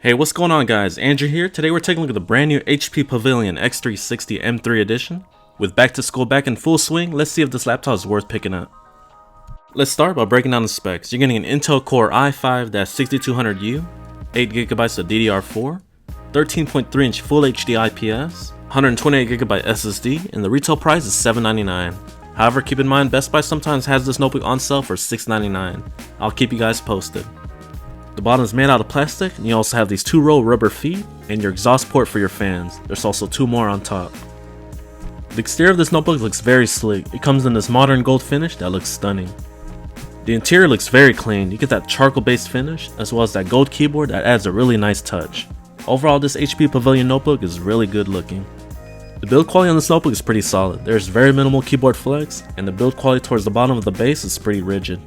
Hey, what's going on guys? Andrew here. Today we're taking a look at the brand new HP Pavilion x360 M3 edition. With back to school back in full swing, let's see if this laptop is worth picking up. Let's start by breaking down the specs. You're getting an Intel Core i5-6200U, 8GB of DDR4, 13.3-inch Full HD IPS, 128GB SSD, and the retail price is $799. However, keep in mind Best Buy sometimes has this notebook on sale for $699. I'll keep you guys posted. The bottom is made out of plastic, and you also have these 2-row rubber feet and your exhaust port for your fans. There's also 2 more on top. The exterior of this notebook looks very sleek. It comes in this modern gold finish that looks stunning. The interior looks very clean. You get that charcoal based finish as well as that gold keyboard that adds a really nice touch. Overall, this HP Pavilion notebook is really good looking. The build quality on this notebook is pretty solid. There's very minimal keyboard flex, and the build quality towards the bottom of the base is pretty rigid.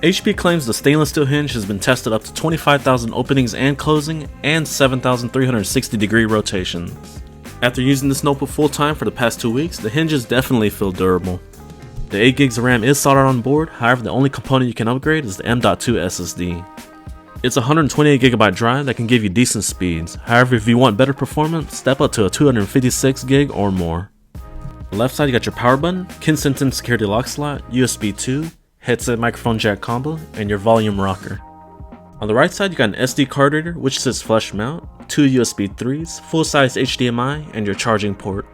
HP claims the stainless steel hinge has been tested up to 25,000 openings and closing and 7,360 degree rotations. After using this notebook full time for the past 2 weeks, the hinges definitely feel durable. The 8 gigs of RAM is soldered on board, however the only component you can upgrade is the M.2 SSD. It's a 128GB drive that can give you decent speeds, however if you want better performance, step up to a 256 gig or more. On the left side you got your power button, Kensington security lock slot, USB 2, headset microphone jack combo, and your volume rocker. On the right side you got an SD card reader which says flush mount, 2 USB 3s, full-size HDMI, and your charging port.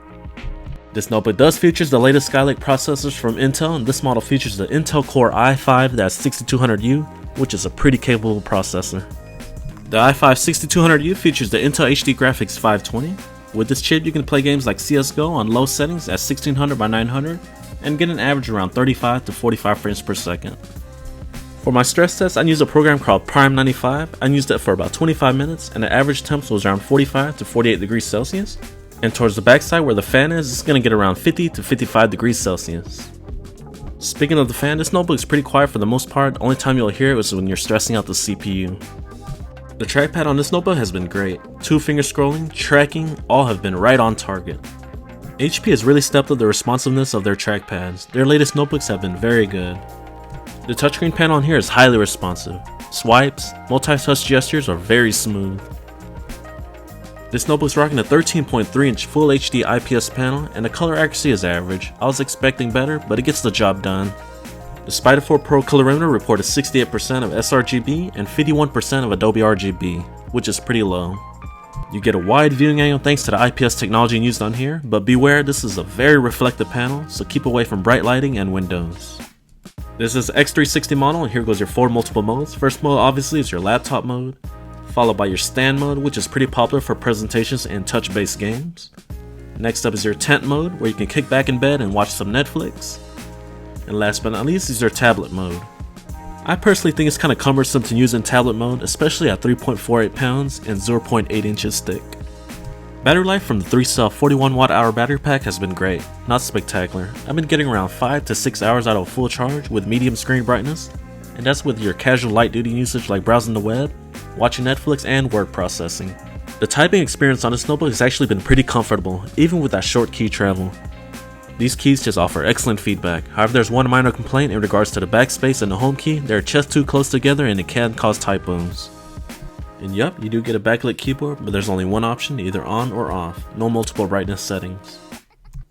This notebook does feature the latest Skylake processors from Intel, and this model features the Intel Core i5-6200U, which is a pretty capable processor. The i5-6200U features the Intel HD Graphics 520. With this chip you can play games like CSGO on low settings at 1600 by 900 and get an average around 35 to 45 frames per second. For my stress test, I used a program called Prime 95. I used it for about 25 minutes and the average temp was around 45 to 48 degrees Celsius. And towards the backside where the fan is, it's going to get around 50 to 55 degrees Celsius. Speaking of the fan, this notebook is pretty quiet for the most part. The only time you'll hear it is when you're stressing out the CPU. The trackpad on this notebook has been great. 2-finger scrolling, tracking, all have been right on target. HP has really stepped up the responsiveness of their trackpads. Their latest notebooks have been very good. The touchscreen panel on here is highly responsive. Swipes, multi-touch gestures are very smooth. This notebook is rocking a 13.3-inch Full HD IPS panel, and the color accuracy is average. I was expecting better, but it gets the job done. The Spider 4 Pro colorimeter reported 68% of sRGB and 51% of Adobe RGB, which is pretty low. You get a wide viewing angle thanks to the IPS technology used on here, but beware, this is a very reflective panel, so keep away from bright lighting and windows. This is x360 model, and here goes your 4 multiple modes. First mode obviously is your laptop mode, followed by your stand mode, which is pretty popular for presentations and touch-based games. Next up is your tent mode, where you can kick back in bed and watch some Netflix. And last but not least is your tablet mode. I personally think it's kind of cumbersome to use in tablet mode, especially at 3.48 pounds and 0.8 inches thick. Battery life from the 3-cell 41Wh battery pack has been great, not spectacular. I've been getting around 5 to 6 hours out of a full charge with medium screen brightness, and that's with your casual light duty usage like browsing the web, watching Netflix, and word processing. The typing experience on this notebook has actually been pretty comfortable, even with that short key travel. These keys just offer excellent feedback. However, there's one minor complaint in regards to the backspace and the home key. They're just too close together and it can cause typos. And yep, you do get a backlit keyboard, but there's only one option, either on or off. No multiple brightness settings.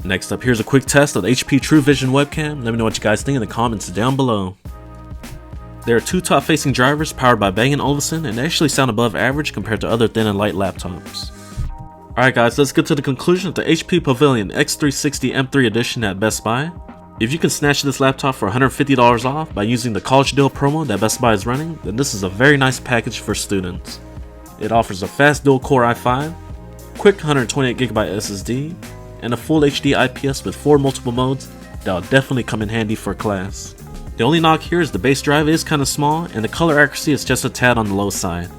Next up, here's a quick test of the HP True Vision webcam. Let me know what you guys think in the comments down below. There are 2 top-facing drivers powered by Bang & Olufsen, and they actually sound above average compared to other thin and light laptops. Alright guys, let's get to the conclusion of the HP Pavilion x360 M3 edition at Best Buy. If you can snatch this laptop for $150 off by using the college deal promo that Best Buy is running, then this is a very nice package for students. It offers a fast dual-core i5, quick 128GB SSD, and a full HD IPS with 4 multiple modes that will definitely come in handy for class. The only knock here is the base drive is kinda small and the color accuracy is just a tad on the low side.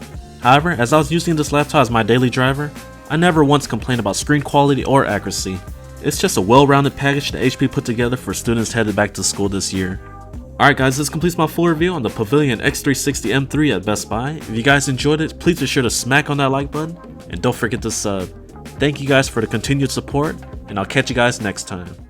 However, as I was using this laptop as my daily driver, I never once complained about screen quality or accuracy. It's just a well-rounded package that HP put together for students headed back to school this year. Alright guys, this completes my full review on the Pavilion x360 M3 at Best Buy. If you guys enjoyed it, please be sure to smack on that like button and don't forget to sub. Thank you guys for the continued support, and I'll catch you guys next time.